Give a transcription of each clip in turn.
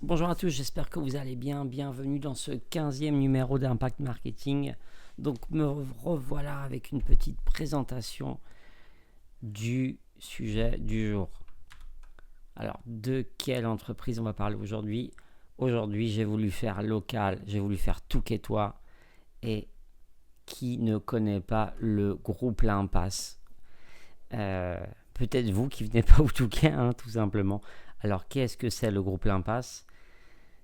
Bonjour à tous, j'espère que vous allez bien. Bienvenue dans ce 15e numéro d'Impact Marketing. Donc me revoilà avec une petite présentation du sujet du jour. Alors, de quelle entreprise on va parler aujourd'hui? Aujourd'hui, j'ai voulu faire local, j'ai voulu faire Touquetois. Et qui ne connaît pas le groupe L'Impasse? Peut-être vous qui venez pas au Touquet, tout simplement. Alors, qu'est-ce que c'est le groupe L'Impasse?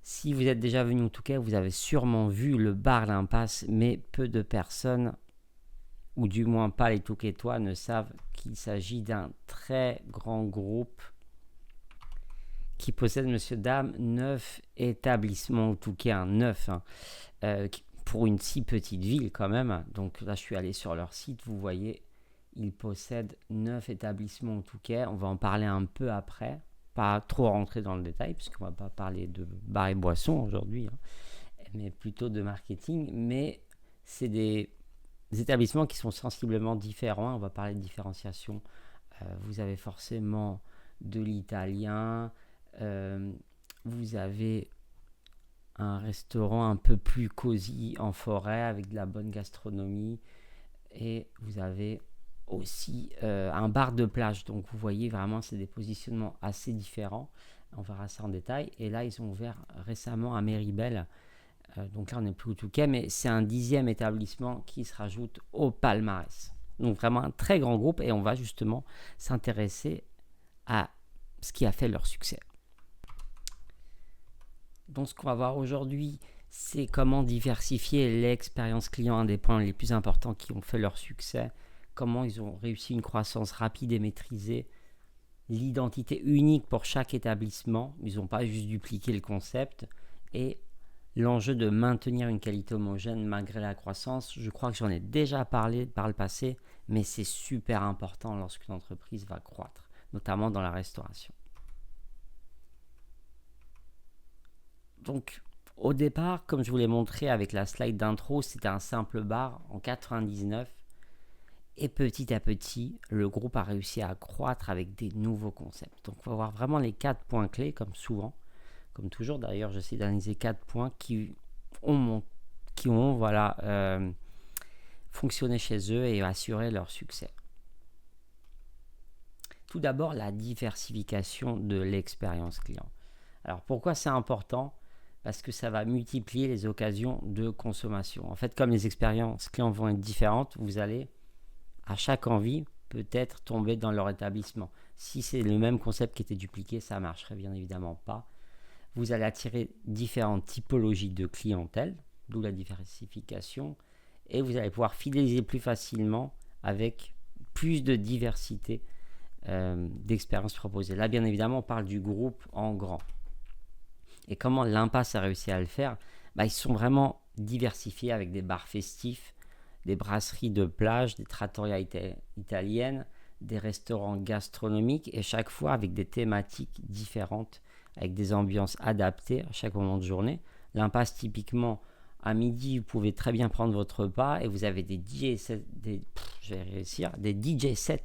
Si vous êtes déjà venu au Touquet, vous avez sûrement vu le bar L'Impasse, mais peu de personnes, ou du moins pas les Touquetois, ne savent qu'il s'agit d'un très grand groupe qui possède, monsieur, dame, 9 établissements au Touquet, 9, pour une si petite ville quand même. Donc là, je suis allé sur leur site, vous voyez, ils possèdent 9 établissements au Touquet. On va en parler un peu après. Pas trop rentrer dans le détail, puisqu'on ne va pas parler de bar et boissons aujourd'hui, mais plutôt de marketing. Mais c'est des établissements qui sont sensiblement différents. On va parler de différenciation. Vous avez forcément de l'italien. Vous avez un restaurant un peu plus cosy en forêt avec de la bonne gastronomie. Et vous avez aussi un bar de plage. Donc vous voyez vraiment, c'est des positionnements assez différents. On verra ça en détail. Et là, ils ont ouvert récemment à Méribel. Donc là, on n'est plus au Touquet, mais c'est un 10e établissement qui se rajoute au palmarès. Donc vraiment un très grand groupe, et on va justement s'intéresser à ce qui a fait leur succès. Donc ce qu'on va voir aujourd'hui, c'est comment diversifier l'expérience client, un des points les plus importants qui ont fait leur succès. Comment ils ont réussi une croissance rapide et maîtrisée, l'identité unique pour chaque établissement, ils n'ont pas juste dupliqué le concept, et l'enjeu de maintenir une qualité homogène malgré la croissance. Je crois que j'en ai déjà parlé par le passé, mais c'est super important lorsqu'une entreprise va croître, notamment dans la restauration. Donc, au départ, comme je vous l'ai montré avec la slide d'intro, c'était un simple bar en 99. Et petit à petit, le groupe a réussi à croître avec des nouveaux concepts. Donc, on va voir vraiment les 4 points clés, comme souvent. Comme toujours, d'ailleurs, j'essaie d'analyser 4 points qui ont fonctionné chez eux et assuré leur succès. Tout d'abord, la diversification de l'expérience client. Alors, pourquoi c'est important? Parce que ça va multiplier les occasions de consommation. En fait, comme les expériences clients vont être différentes, vous allez à chaque envie peut-être tomber dans leur établissement. Si c'est le même concept qui était dupliqué, ça ne marcherait bien évidemment pas. Vous allez attirer différentes typologies de clientèle, d'où la diversification, et vous allez pouvoir fidéliser plus facilement avec plus de diversité d'expériences proposées. Là, bien évidemment, on parle du groupe en grand. Et comment l'Impasse a réussi à le faire? Ils sont vraiment diversifiés avec des bars festifs, des brasseries de plage, des trattorias italiennes, des restaurants gastronomiques, et chaque fois avec des thématiques différentes, avec des ambiances adaptées à chaque moment de journée. L'Impasse, typiquement, à midi, vous pouvez très bien prendre votre repas et vous avez des DJ sets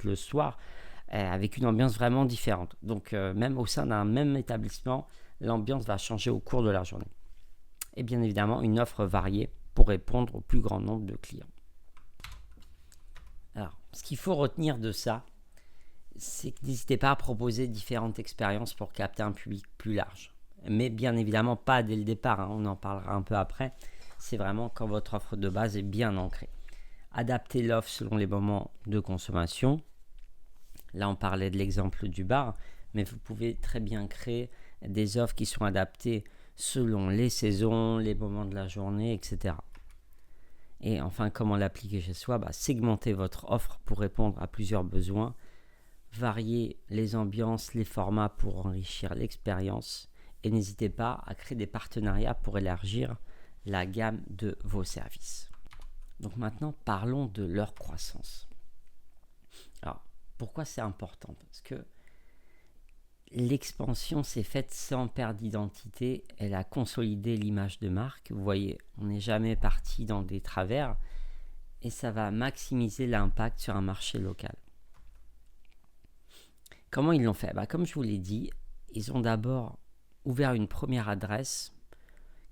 le soir avec une ambiance vraiment différente. Donc, même au sein d'un même établissement, l'ambiance va changer au cours de la journée. Et bien évidemment, une offre variée pour répondre au plus grand nombre de clients. Alors, ce qu'il faut retenir de ça, c'est que n'hésitez pas à proposer différentes expériences pour capter un public plus large. Mais bien évidemment, pas dès le départ, on en parlera un peu après. C'est vraiment quand votre offre de base est bien ancrée. Adaptez l'offre selon les moments de consommation. Là, on parlait de l'exemple du bar, mais vous pouvez très bien créer des offres qui sont adaptées selon les saisons, les moments de la journée, etc. Et enfin, comment l'appliquer chez soi? Segmentez votre offre pour répondre à plusieurs besoins. Variez les ambiances, les formats pour enrichir l'expérience. Et n'hésitez pas à créer des partenariats pour élargir la gamme de vos services. Donc maintenant, parlons de leur croissance. Alors, pourquoi c'est important? Parce que l'expansion s'est faite sans perte d'identité. Elle a consolidé l'image de marque. Vous voyez, on n'est jamais parti dans des travers. Et ça va maximiser l'impact sur un marché local. Comment ils l'ont fait? Comme je vous l'ai dit, ils ont d'abord ouvert une première adresse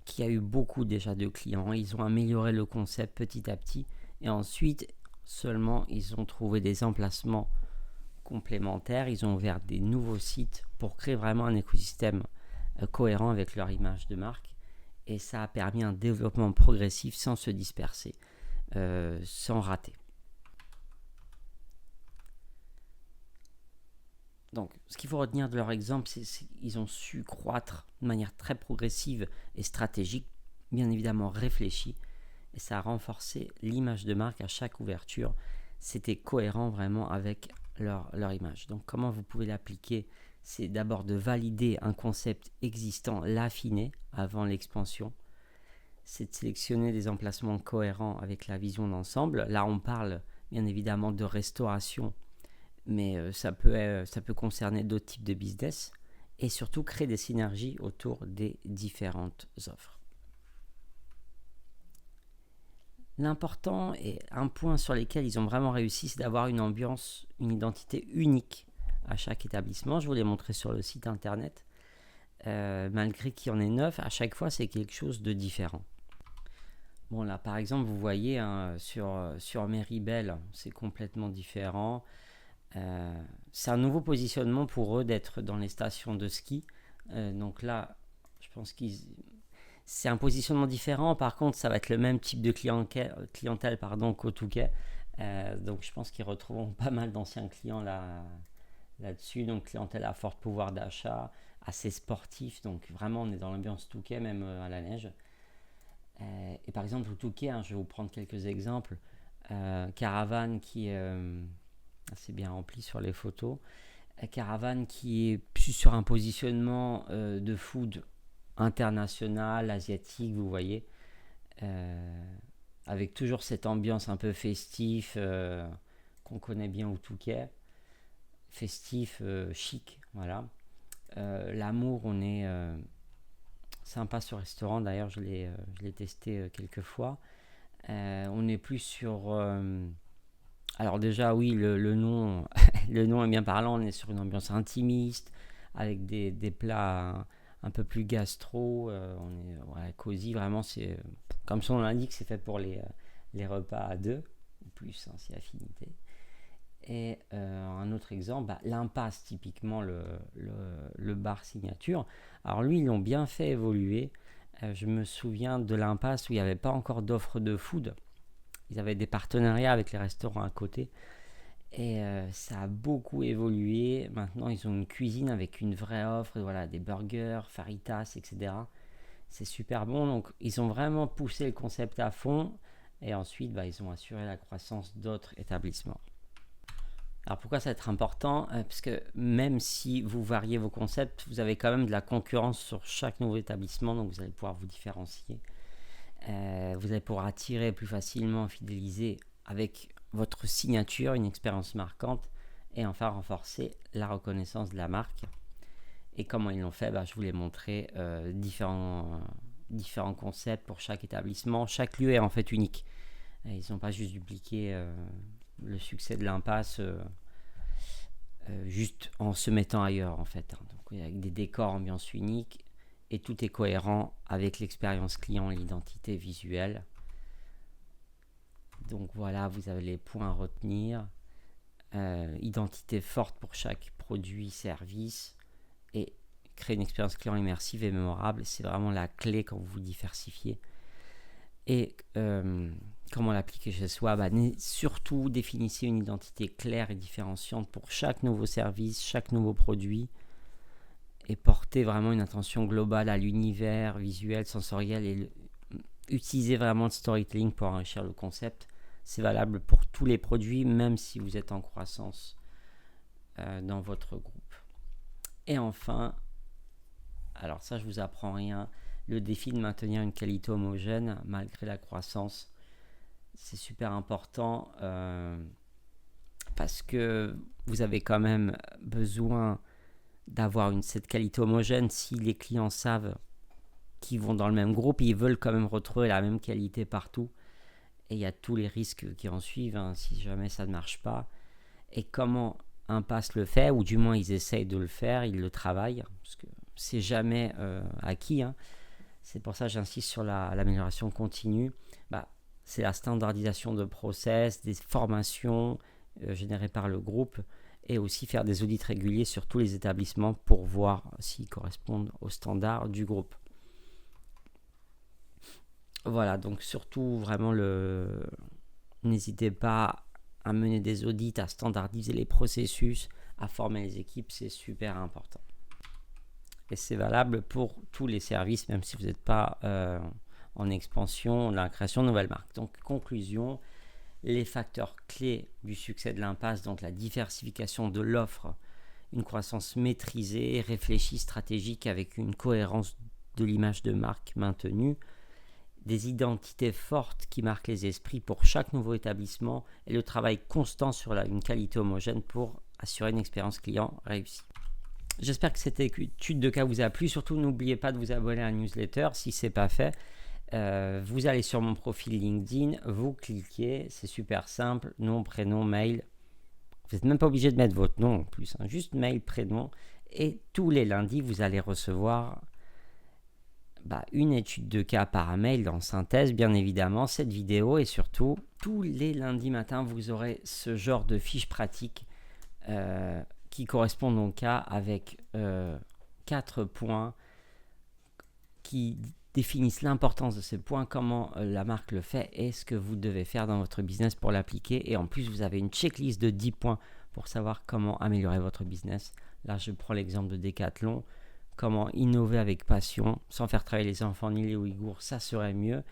qui a eu beaucoup déjà de clients. Ils ont amélioré le concept petit à petit et ensuite seulement ils ont trouvé des emplacements complémentaires. Ils ont ouvert des nouveaux sites pour créer vraiment un écosystème cohérent avec leur image de marque et ça a permis un développement progressif sans se disperser, sans rater. Donc, ce qu'il faut retenir de leur exemple, c'est qu'ils ont su croître de manière très progressive et stratégique, bien évidemment réfléchie, et ça a renforcé l'image de marque à chaque ouverture. C'était cohérent vraiment avec leur image. Donc, comment vous pouvez l'appliquer? C'est d'abord de valider un concept existant, l'affiner avant l'expansion. C'est de sélectionner des emplacements cohérents avec la vision d'ensemble. Là, on parle bien évidemment de restauration, mais ça peut concerner d'autres types de business et surtout créer des synergies autour des différentes offres. L'important et un point sur lequel ils ont vraiment réussi, c'est d'avoir une ambiance, une identité unique à chaque établissement. Je vous l'ai montré sur le site internet. Malgré qu'il y en ait 9, à chaque fois c'est quelque chose de différent. Bon là par exemple vous voyez hein, sur Méribel c'est complètement différent. C'est un nouveau positionnement pour eux d'être dans les stations de ski. Donc là, je pense c'est un positionnement différent. Par contre, ça va être le même type de clientèle qu'au Touquet. Donc je pense qu'ils retrouveront pas mal d'anciens clients là-dessus. Donc clientèle à fort pouvoir d'achat, assez sportif. Donc vraiment, on est dans l'ambiance Touquet, même à la neige. Et par exemple, au Touquet, hein, je vais vous prendre quelques exemples. Caravane qui c'est bien rempli sur les photos. Caravane qui est plus sur un positionnement de food international, asiatique, vous voyez, avec toujours cette ambiance un peu festif qu'on connaît bien au Touquet, festif, chic, voilà. L'amour, on est sympa ce restaurant, d'ailleurs je l'ai testé quelques fois. On est plus sur alors déjà oui le nom le nom est bien parlant, on est sur une ambiance intimiste avec des plats un peu plus gastro, on est cosy, vraiment c'est comme son nom l'indique, c'est fait pour les repas à deux ou plus, hein, c'est affinité. Et un autre exemple, l'Impasse, typiquement le bar signature. Alors lui ils l'ont bien fait évoluer. Je me souviens de l'Impasse où il n'y avait pas encore d'offre de food. Ils avaient des partenariats avec les restaurants à côté. Et ça a beaucoup évolué. Maintenant, ils ont une cuisine avec une vraie offre. Voilà, des burgers, faritas, etc. C'est super bon. Donc, ils ont vraiment poussé le concept à fond. Et ensuite, ils ont assuré la croissance d'autres établissements. Alors, pourquoi ça va être important? Parce que même si vous variez vos concepts, vous avez quand même de la concurrence sur chaque nouveau établissement. Donc, vous allez pouvoir vous différencier. Vous allez pouvoir attirer plus facilement, fidéliser avec votre signature, une expérience marquante et enfin renforcer la reconnaissance de la marque. Et comment ils l'ont fait, je vous l'ai montré, différents concepts pour chaque établissement. Chaque lieu est en fait unique. Et ils n'ont pas juste dupliqué le succès de l'Impasse juste en se mettant ailleurs en fait. Donc avec des décors, ambiance unique. Et tout est cohérent avec l'expérience client, l'identité visuelle. Donc voilà, vous avez les points à retenir. Identité forte pour chaque produit, service. Et créer une expérience client immersive et mémorable, c'est vraiment la clé quand vous vous diversifiez. Et comment l'appliquer chez soi? Surtout, définissez une identité claire et différenciante pour chaque nouveau service, chaque nouveau produit. Et porter vraiment une attention globale à l'univers visuel, sensoriel et utiliser vraiment le storytelling pour enrichir le concept. C'est valable pour tous les produits, même si vous êtes en croissance dans votre groupe. Et enfin, alors ça je vous apprends rien, le défi de maintenir une qualité homogène malgré la croissance, c'est super important parce que vous avez quand même besoin d'avoir cette qualité homogène. Si les clients savent qu'ils vont dans le même groupe, ils veulent quand même retrouver la même qualité partout. Et il y a tous les risques qui en suivent si jamais ça ne marche pas. Et comment Impasse le fait, ou du moins ils essayent de le faire, ils le travaillent, parce que c'est jamais acquis, hein. C'est pour ça que j'insiste sur l'amélioration continue. C'est la standardisation de process, des formations générées par le groupe, et aussi faire des audits réguliers sur tous les établissements pour voir s'ils correspondent aux standards du groupe. Voilà, donc surtout vraiment n'hésitez pas à mener des audits, à standardiser les processus, à former les équipes, c'est super important. Et c'est valable pour tous les services, même si vous n'êtes pas en expansion, la création de nouvelles marques. Donc conclusion, les facteurs clés du succès de l'impasse, donc la diversification de l'offre, une croissance maîtrisée, réfléchie, stratégique avec une cohérence de l'image de marque maintenue, des identités fortes qui marquent les esprits pour chaque nouveau établissement et le travail constant sur une qualité homogène pour assurer une expérience client réussie. J'espère que cette étude de cas vous a plu. Surtout, n'oubliez pas de vous abonner à la newsletter si ce n'est pas fait. Vous allez sur mon profil LinkedIn, vous cliquez, c'est super simple, nom, prénom, mail. Vous n'êtes même pas obligé de mettre votre nom en plus, hein, juste mail, prénom. Et tous les lundis, vous allez recevoir une étude de cas par mail en synthèse, bien évidemment, cette vidéo, et surtout, tous les lundis matins, vous aurez ce genre de fiche pratique qui correspondent au cas avec 4 points qui définissent l'importance de ces points, comment la marque le fait et ce que vous devez faire dans votre business pour l'appliquer. Et en plus, vous avez une checklist de 10 points pour savoir comment améliorer votre business. Là, je prends l'exemple de Decathlon. Comment innover avec passion, sans faire travailler les enfants ni les Ouïghours, ça serait mieux.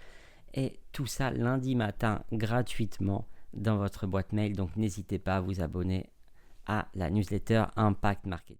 Et tout ça lundi matin gratuitement dans votre boîte mail. Donc n'hésitez pas à vous abonner à la newsletter Impact Marketing.